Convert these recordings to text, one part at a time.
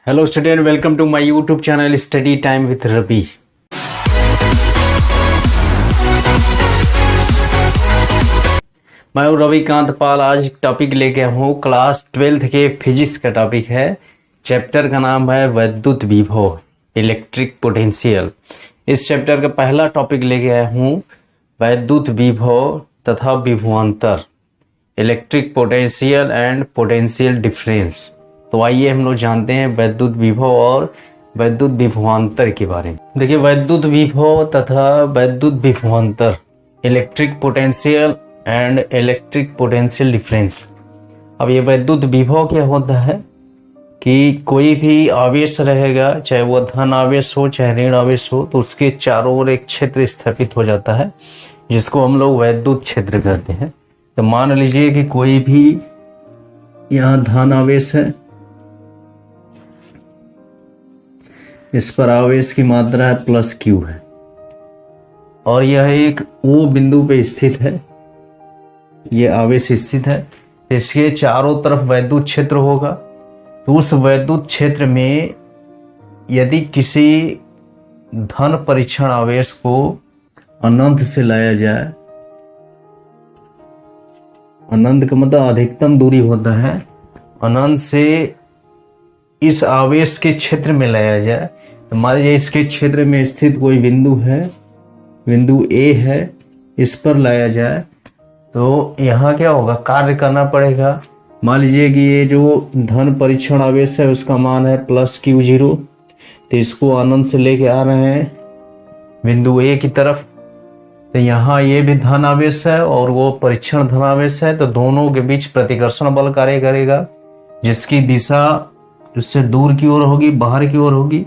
Hello student, welcome to my YouTube channel study time with Ravi. मैं हूँ रविकांत पाल। आज एक टॉपिक लेके हूँ क्लास 12th के फिजिक्स का टॉपिक है। चैप्टर का नाम है वैद्युत विभव, इलेक्ट्रिक पोटेंशियल। इस चैप्टर का पहला टॉपिक लेके आया हूँ वैद्युत विभव तथा विभवांतर, electric potential and potential difference. तो आइए हम लोग जानते हैं वैद्युत विभव और वैद्युत विभवांतर के बारे में। देखिए, वैद्युत विभव तथा वैद्युत विभवांतर, electric potential and electric potential difference. अब ये वैद्युत विभव क्या होता है कि कोई भी आवेश रहेगा, चाहे वो धन आवेश हो चाहे ऋण आवेश हो, तो उसके चारों ओर एक क्षेत्र स्थापित हो जाता है जिसको हम लोग वैद्युत क्षेत्र कहते हैं। तो मान लीजिए कि कोई भी यहाँ धन आवेश है, इस पर आवेश की मात्रा है +Q है, और यह एक O बिंदु पे स्थित है, यह आवेश स्थित है। इसके चारों तरफ वैद्युत क्षेत्र होगा। तो उस वैद्युत क्षेत्र में यदि किसी धन परीक्षण आवेश को अनंत से लाया जाए, अनंत का मतलब अधिकतम दूरी होता है, अनंत से इस आवेश के क्षेत्र में लाया जाए, तो मान लीजिए इसके क्षेत्र में स्थित कोई बिंदु है, बिंदु A है, इस पर लाया जाए तो यहाँ क्या होगा, कार्य करना पड़ेगा। मान लीजिए कि ये जो धन परीक्षण आवेश है उसका मान है +Q0, तो इसको अनंत से लेके आ रहे हैं बिंदु A की तरफ। तो यहाँ ये भी धन आवेश है और वो परीक्षण धन आवेश है, तो दोनों के बीच प्रतिकर्षण बल कार्य करेगा जिसकी दिशा उससे दूर की ओर होगी, बाहर की ओर होगी।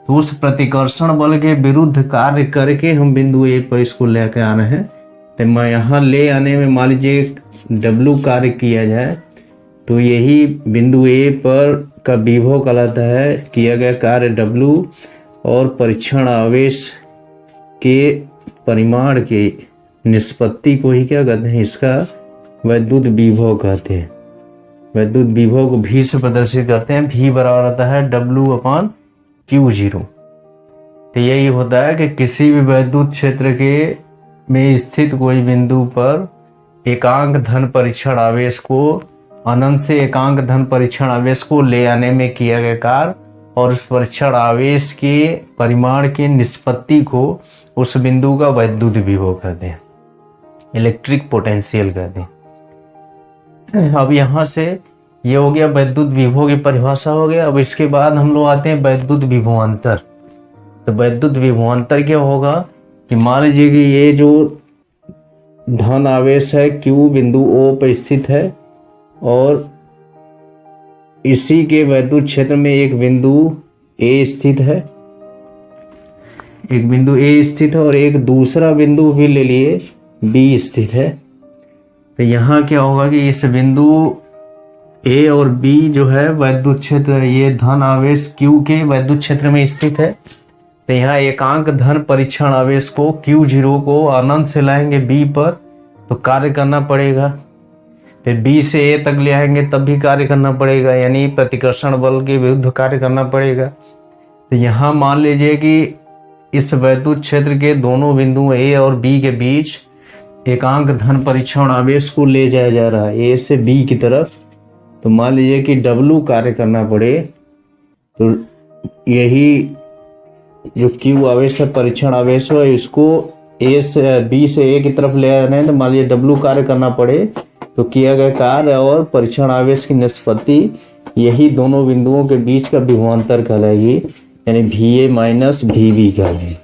तो उस प्रतिकर्षण बल के विरुद्ध कार्य करके हम बिंदु A पर इसको लेके आ रहे हैं। तो मैं यहाँ ले आने में मान लीजिए W कार्य किया जाए, तो यही बिंदु A पर का विभव कहलाता है, किया गया कार्य W, और परीक्षण आवेश के परिमाण के निष्पत्ति को ही क्या कहते हैं, इसका वैद्युत विभव कहते हैं। वैद्युत विभव को V से प्रदर्शित करते हैं। V बराबर आता है W/Q0। तो यही होता है कि किसी भी वैद्युत क्षेत्र के में स्थित कोई बिंदु पर एकांक धन परीक्षण आवेश को अनंत से एकांक धन परीक्षण आवेश को ले आने में किया गया कार्य, और उस परीक्षण आवेश के परिमाण की निष्पत्ति को उस बिंदु का वैद्युत विभव कहते हैं, इलेक्ट्रिक पोटेंशियल कहते हैं। अब यहाँ से ये हो गया वैद्युत विभव की परिभाषा हो गया। अब इसके बाद हम लोग आते हैं वैद्युत विभवांतर। तो वैद्युत विभवांतर क्या होगा कि मान लीजिए कि ये जो धन आवेश है Q बिंदु O पर स्थित है, और इसी के वैद्युत क्षेत्र में एक बिंदु A स्थित है, एक बिंदु A स्थित है, और एक दूसरा बिंदु भी ले लिए B स्थित है। तो यहाँ क्या होगा कि इस बिंदु A और B जो है वैद्युत क्षेत्र, ये धन आवेश Q के वैद्युत क्षेत्र में स्थित है। तो यहाँ एकांक धन परीक्षण आवेश को Q0 को अनंत से लाएंगे B पर, तो कार्य करना पड़ेगा। फिर B से A तक ले आएंगे तब भी कार्य करना पड़ेगा, यानी प्रतिकर्षण बल के विरुद्ध कार्य करना पड़ेगा। तो यहाँ मान लीजिए कि इस वैद्युत क्षेत्र के दोनों बिंदु A और B के बीच एकांक धन परीक्षण आवेश को ले जाया जा रहा है A से B की तरफ। तो मान लीजिए कि W कार्य करना पड़े, तो यही जो Q आवेश है, परीक्षण आवेश है, इसको A से B से A की तरफ ले आना है। तो मान लीजिए W कार्य करना पड़े, तो किया गया कार्य और परीक्षण आवेश की निष्पत्ति यही दोनों बिंदुओं के बीच का विभवांतर कहलाएगी, यानी VA - VB कहलाएगी।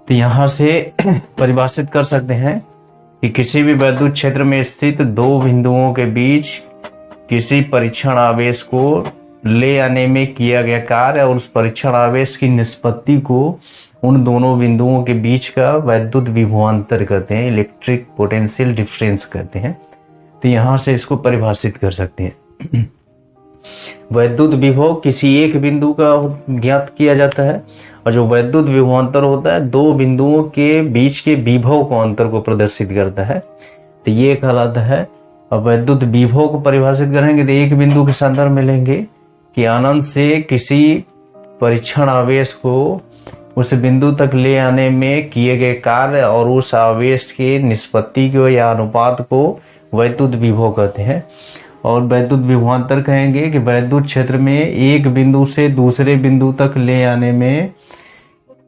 तो यहाँ से परिभाषित कर सकते हैं कि किसी भी वैद्युत क्षेत्र में स्थित दो बिंदुओं के बीच किसी परीक्षण आवेश को ले आने में किया गया कार्य और उस परीक्षण आवेश की निष्पत्ति को उन दोनों बिंदुओं के बीच का वैद्युत विभवांतर कहते हैं, इलेक्ट्रिक पोटेंशियल डिफरेंस कहते हैं। तो यहाँ से इसको परिभाषित कर सकते हैं। वैद्युत विभव किसी एक बिंदु का ज्ञात किया जाता है, और जो वैद्युत विभवांतर होता है दो बिंदुओं के बीच के विभव को अंतर को प्रदर्शित करता है। तो ये कहलाता है अब वैद्युत विभव को परिभाषित करेंगे तो एक बिंदु के संदर्भ में लेंगे कि अनंत से किसी परीक्षण आवेश को उस बिंदु तक ले आने में किए गए कार्य और उस आवेश की निष्पत्ति को या अनुपात को वैद्युत विभव कहते हैं। और वैद्युत विभवांतर कहेंगे कि वैद्युत क्षेत्र में एक बिंदु से दूसरे बिंदु तक ले आने में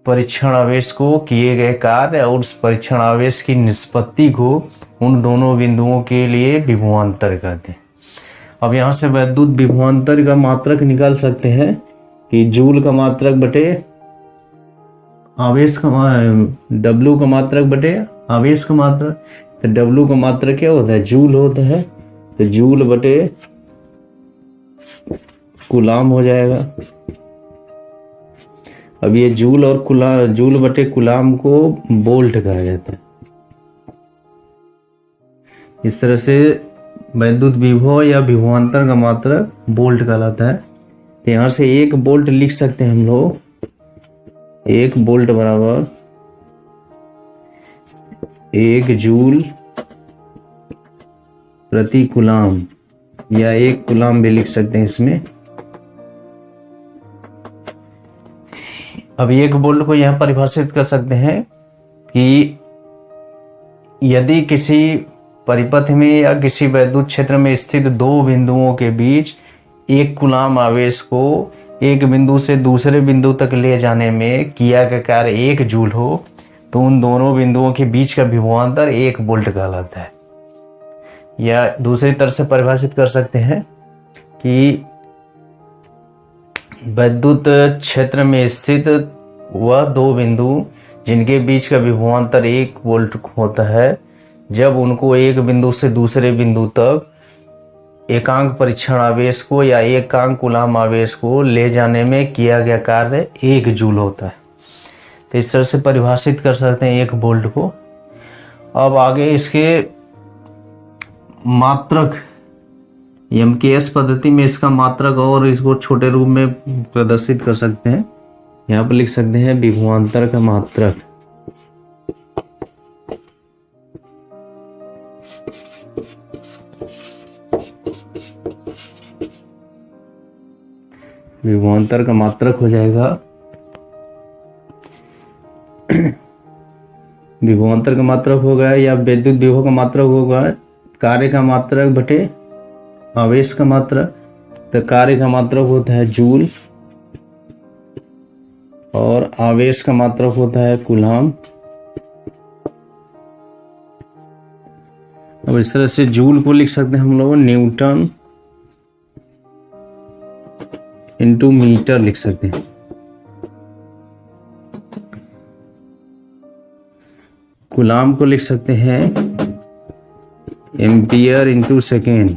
परीक्षण आवेश को किए गए कार्य और उस परीक्षण आवेश की निष्पत्ति को उन दोनों बिंदुओं के लिए विभवांतर कहते हैं। अब यहाँ से वैद्युत विभवांतर का मात्रक निकाल सकते हैं कि जूल का मात्रक बटे आवेश का W का मात्रक बटे आवेश का मात्रक। तो W का मात्रक क्या होता है? जूल होता है। तो जूल बटे कूलाम हो जाएगा। अब ये जूल और जूल बटे कूलाम को वोल्ट कहा जाता है। इस तरह से वैद्युत विभव या विभवांतर का मात्रक वोल्ट कहलाता है। तो यहाँ से 1 वोल्ट लिख सकते हैं हम लोग। 1 वोल्ट बराबर 1 जूल प्रति कूलाम, या 1 कूलाम भी लिख सकते हैं इसमें। अब 1 वोल्ट को यहां परिभाषित कर सकते हैं कि यदि किसी परिपथ में या किसी वैद्युत क्षेत्र में स्थित 2 बिंदुओं के बीच 1 कूलाम आवेश को एक बिंदु से दूसरे बिंदु तक ले जाने में किया गया कार्य 1 जूल हो, तो उन दोनों बिंदुओं के बीच का विभवांतर 1 वोल्ट कहलाता है। या दूसरी तरह से परिभाषित कर सकते हैं कि वैद्युत क्षेत्र में स्थित वह 2 बिंदु जिनके बीच का विभवांतर 1 वोल्ट होता है, जब उनको एक बिंदु से दूसरे बिंदु तक एकांक परीक्षण आवेश को या एकांक कूलाम आवेश को ले जाने में किया गया कार्य 1 जूल होता है। तो इस तरह से परिभाषित कर सकते हैं 1 वोल्ट को। अब आगे इसके मात्रक MKS पद्धति में इसका मात्रक और इसको छोटे रूप में प्रदर्शित कर सकते हैं। यहाँ पर लिख सकते हैं विभवांतर का मात्रक। विभवांतर का मात्रक हो जाएगा विभवांतर का मात्रक होगा या वैद्युत विभव का मात्रक होगा कार्य का मात्रक बटे आवेश का मात्रक। तो कार्य का मात्रक होता है जूल और आवेश का मात्रक होता है कूलाम। अब इस तरह से जूल को लिख सकते हैं हम लोग न्यूटन इंटू मीटर लिख सकते हैं। कूलाम को लिख सकते हैं एम्पियर इंटू सेकेंड।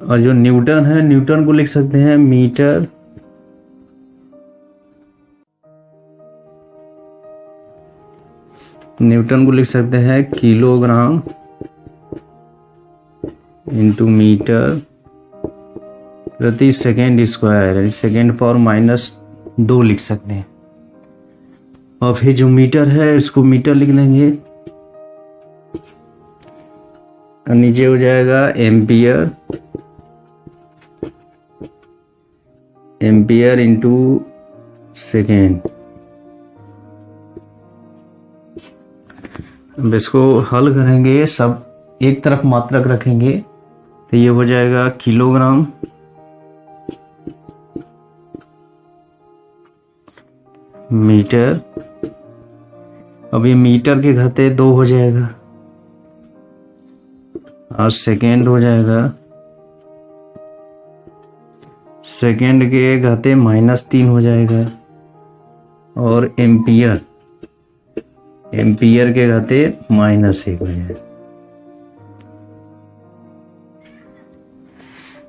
और जो न्यूटन है, न्यूटन को लिख सकते हैं मीटर न्यूटन को लिख सकते हैं किलोग्राम इंटू मीटर प्रति सेकेंड स्क्वायर, सेकेंड पावर -2 लिख सकते हैं। और फिर जो मीटर है इसको मीटर लिख लेंगे और नीचे हो जाएगा एम्पियर इंटू सेकेंड। अब इसको हल करेंगे, सब एक तरफ मात्रक रखेंगे तो ये हो जाएगा किलोग्राम मीटर। अब ये मीटर के घाते 2 हो जाएगा और सेकेंड हो जाएगा सेकेंड के घाते -3 हो जाएगा और एम्पियर के घाते -1 हो जाएगा।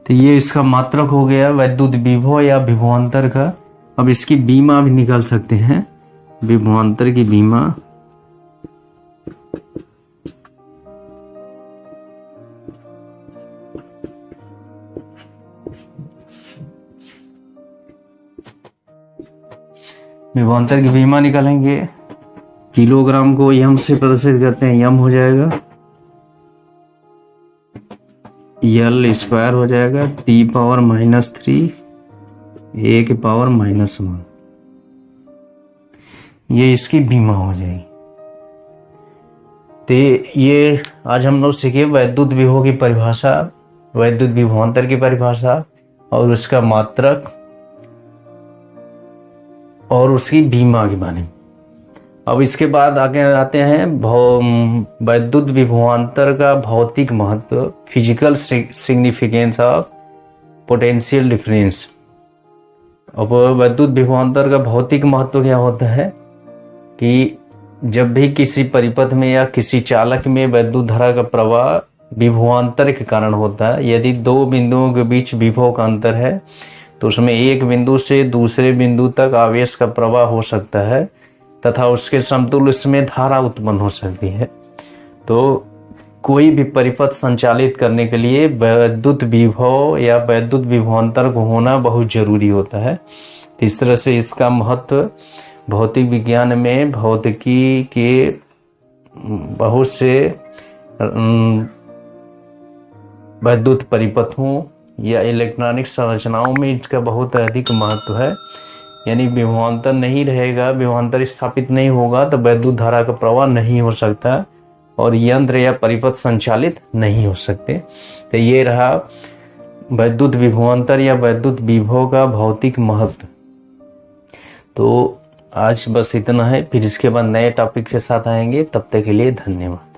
तो ये इसका मात्रक हो गया वैद्युत विभव या विभवांतर का। अब इसकी बीमा भी निकाल सकते हैं, विभवांतर की बीमा। विभवांतर की बीमा निकालेंगे, किलोग्राम को यम से प्रदर्शित करते हैं, यम हो जाएगा यल स्क्वायर हो जाएगा टी पावर -3 ए के पावर -1, ये इसकी बीमा हो जाएगी। तो ये आज हम लोग सीखे वैद्युत विभव की परिभाषा, वैद्युत विभवांतर की परिभाषा और उसका मात्रक और उसकी बीमा के बारे में। अब इसके बाद आगे आते हैं वैद्युत विभवांतर का भौतिक महत्व, physical significance of potential difference. अब वैद्युत विभवांतर का भौतिक महत्व क्या होता है कि जब भी किसी परिपथ में या किसी चालक में वैद्युत धारा का प्रवाह विभवांतर के कारण होता है, यदि दो बिंदुओं के बीच विभव का अंतर है तो उसमें एक बिंदु से दूसरे बिंदु तक आवेश का प्रवाह हो सकता है तथा उसके समतुल्य उसमें धारा उत्पन्न हो सकती है। तो कोई भी परिपथ संचालित करने के लिए वैद्युत विभव या वैद्युत विभवांतर को होना बहुत जरूरी होता है। तो इस तरह से इसका महत्व भौतिक विज्ञान में भौतिकी के बहुत से वैद्युत परिपथों या इलेक्ट्रॉनिक संरचनाओं में इसका बहुत अधिक महत्व है। यानी विभवांतर नहीं रहेगा, विभवांतर स्थापित नहीं होगा तो वैद्युत धारा का प्रवाह नहीं हो सकता और यंत्र या परिपथ संचालित नहीं हो सकते। तो ये रहा वैद्युत विभवांतर या वैद्युत विभव का भौतिक महत्व। तो आज बस इतना है, फिर इसके बाद नए टॉपिक के साथ आएंगे। तब तक के लिए धन्यवाद।